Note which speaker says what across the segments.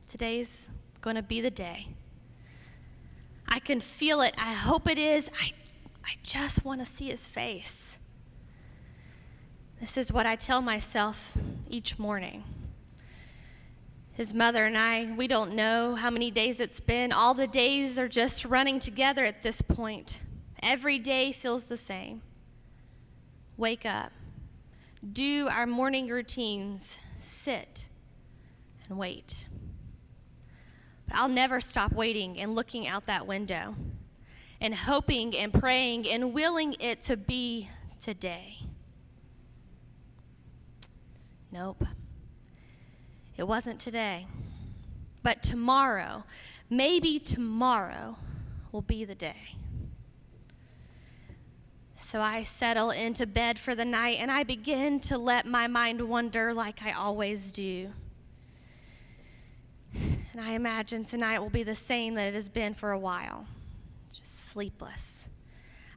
Speaker 1: Today's going to be the day. I can feel it. I hope it is. I just want to see his face. This is what I tell myself each morning. His mother and I, we don't know how many days it's been. All the days are just running together at this point. Every day feels the same. Wake up, do our morning routines, sit, and wait. But I'll never stop waiting and looking out that window and hoping and praying and willing it to be today. Nope. It wasn't today. But tomorrow, maybe tomorrow, will be the day. So I settle into bed for the night and I begin to let my mind wander like I always do. And I imagine tonight will be the same that it has been for a while, just sleepless.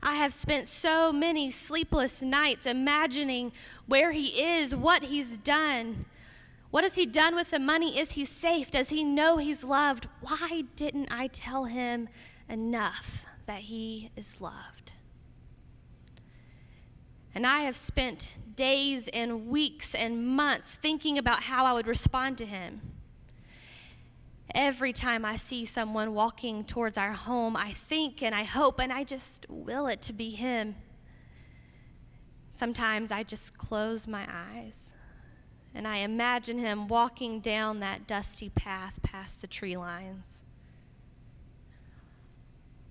Speaker 1: I have spent so many sleepless nights imagining where he is, what he's done. What has he done with the money? Is he safe? Does he know he's loved? Why didn't I tell him enough that he is loved? And I have spent days and weeks and months thinking about how I would respond to him. Every time I see someone walking towards our home, I think and I hope and I just will it to be him. Sometimes I just close my eyes and I imagine him walking down that dusty path past the tree lines.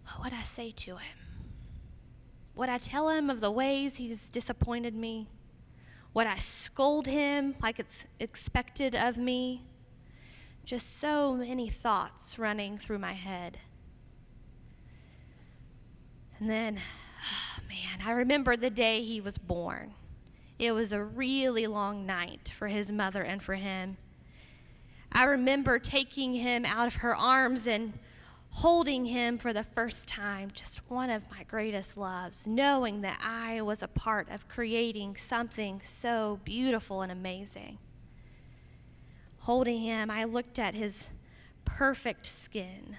Speaker 1: What would I say to him? Would I tell him of the ways he's disappointed me? Would I scold him like it's expected of me? Just so many thoughts running through my head. And then, I remember the day he was born. It was a really long night for his mother and for him. I remember taking him out of her arms and holding him for the first time, just one of my greatest loves, knowing that I was a part of creating something so beautiful and amazing. Holding him, I looked at his perfect skin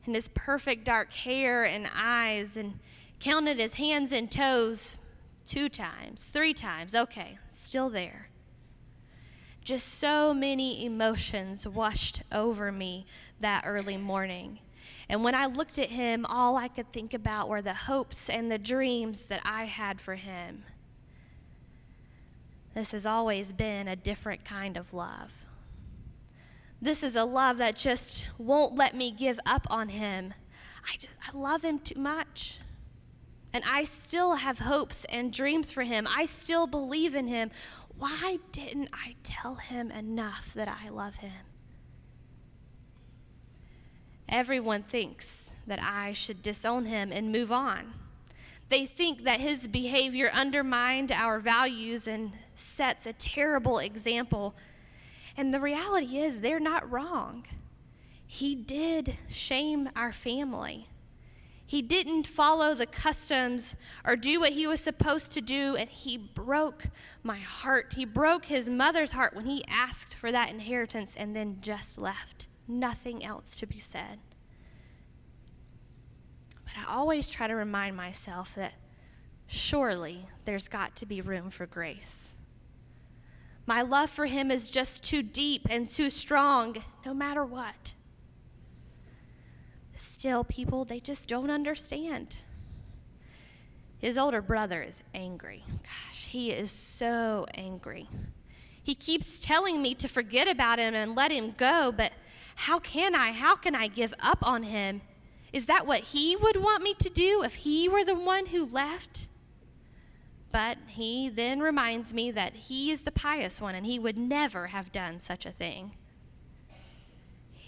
Speaker 1: and his perfect dark hair and eyes and counted his hands and toes 2 times, 3 times, okay, still there. Just so many emotions washed over me that early morning. And when I looked at him, all I could think about were the hopes and the dreams that I had for him. This has always been a different kind of love. This is a love that just won't let me give up on him. I love him too much. And I still have hopes and dreams for him. I still believe in him. Why didn't I tell him enough that I love him? Everyone thinks that I should disown him and move on. They think that his behavior undermined our values and sets a terrible example. And the reality is, they're not wrong. He did shame our family. He didn't follow the customs or do what he was supposed to do, and he broke my heart. He broke his mother's heart when he asked for that inheritance and then just left. Nothing else to be said. But I always try to remind myself that surely there's got to be room for grace. My love for him is just too deep and too strong, no matter what. Still, people, they just don't understand. His older brother is angry. Gosh, he is so angry. He keeps telling me to forget about him and let him go, but how can I give up on him? Is that what he would want me to do if he were the one who left? But he then reminds me that he is the pious one and he would never have done such a thing.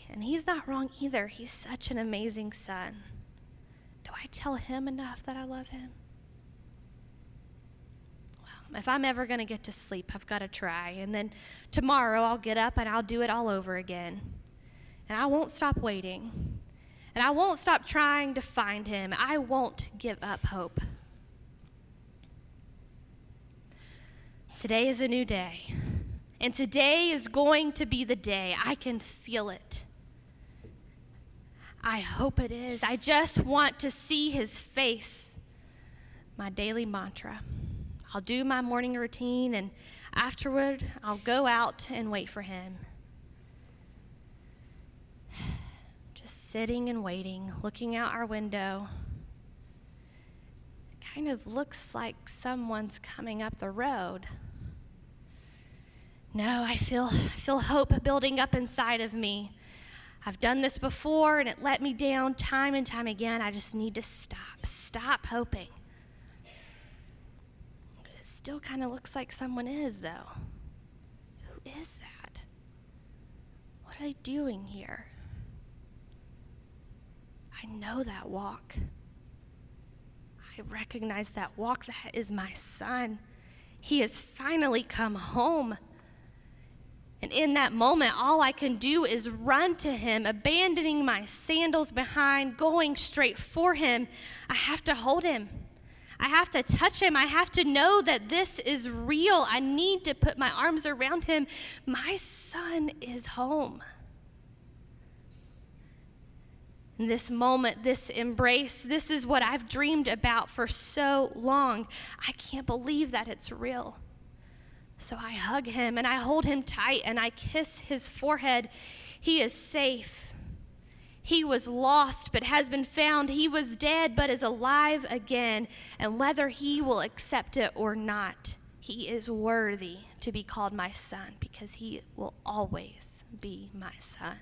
Speaker 1: And he's not wrong either. He's such an amazing son. Do I tell him enough that I love him? Well, if I'm ever going to get to sleep, I've got to try. And then tomorrow I'll get up and I'll do it all over again. And I won't stop waiting. And I won't stop trying to find him. I won't give up hope. Today is a new day. And today is going to be the day. I can feel it. I hope it is. I just want to see his face. My daily mantra. I'll do my morning routine, and afterward, I'll go out and wait for him. Just sitting and waiting, looking out our window. It kind of looks like someone's coming up the road. No, I feel hope building up inside of me. I've done this before, and it let me down time and time again. I just need to stop hoping. It still kind of looks like someone is, though. Who is that? What are they doing here? I know that walk. I recognize that walk. That is my son. He has finally come home. And in that moment, all I can do is run to him, abandoning my sandals behind, going straight for him. I have to hold him. I have to touch him. I have to know that this is real. I need to put my arms around him. My son is home. In this moment, this embrace, this is what I've dreamed about for so long. I can't believe that it's real. So I hug him and I hold him tight and I kiss his forehead. He is safe. He was lost but has been found. He was dead but is alive again. And whether he will accept it or not, he is worthy to be called my son because he will always be my son.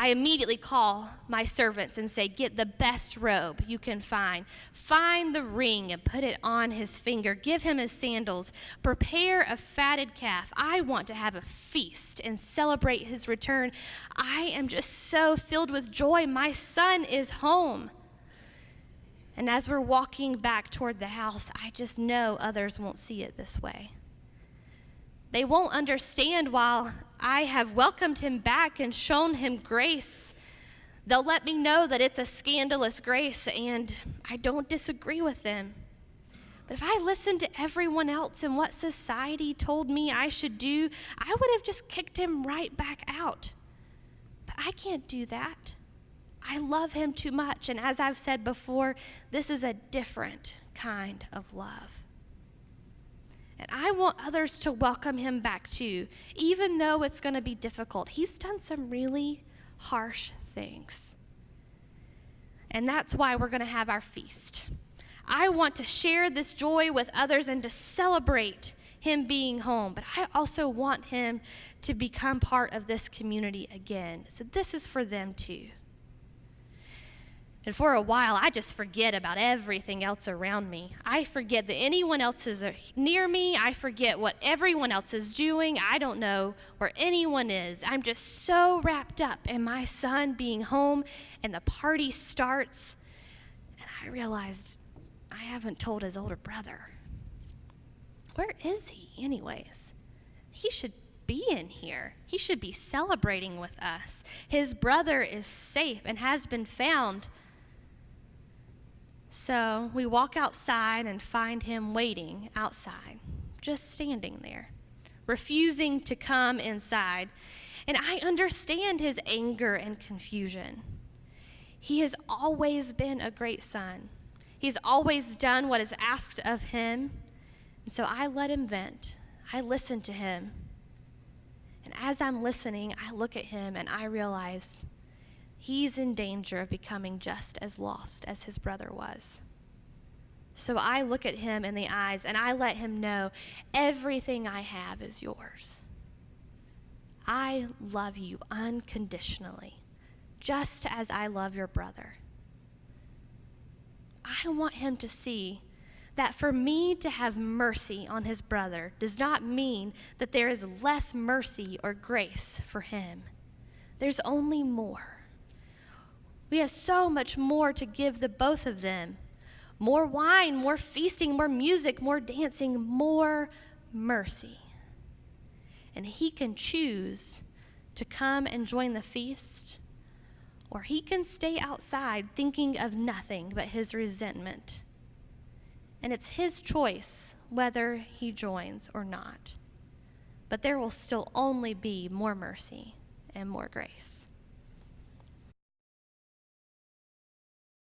Speaker 1: I immediately call my servants and say, get the best robe you can find. Find the ring and put it on his finger. Give him his sandals. Prepare a fatted calf. I want to have a feast and celebrate his return. I am just so filled with joy. My son is home. And as we're walking back toward the house, I just know others won't see it this way. They won't understand while I have welcomed him back and shown him grace. They'll let me know that it's a scandalous grace, and I don't disagree with them. But if I listened to everyone else and what society told me I should do, I would have just kicked him right back out. But I can't do that. I love him too much, and as I've said before, this is a different kind of love. And I want others to welcome him back too, even though it's going to be difficult. He's done some really harsh things. And that's why we're going to have our feast. I want to share this joy with others and to celebrate him being home, but I also want him to become part of this community again. So this is for them too. And for a while, I just forget about everything else around me. I forget that anyone else is near me. I forget what everyone else is doing. I don't know where anyone is. I'm just so wrapped up in my son being home, and the party starts. And I realized I haven't told his older brother. Where is he, anyways? He should be in here. He should be celebrating with us. His brother is safe and has been found. So we walk outside and find him waiting outside, just standing there, refusing to come inside. And I understand his anger and confusion. He has always been a great son. He's always done what is asked of him. And so I let him vent. I listen to him. And as I'm listening, I look at him and I realize he's in danger of becoming just as lost as his brother was. So I look at him in the eyes and I let him know everything I have is yours. I love you unconditionally, just as I love your brother. I want him to see that for me to have mercy on his brother does not mean that there is less mercy or grace for him. There's only more. We have so much more to give the both of them. More wine, more feasting, more music, more dancing, more mercy. And he can choose to come and join the feast, or he can stay outside thinking of nothing but his resentment. and it's his choice whether he joins or not. But there will still only be more mercy and more grace.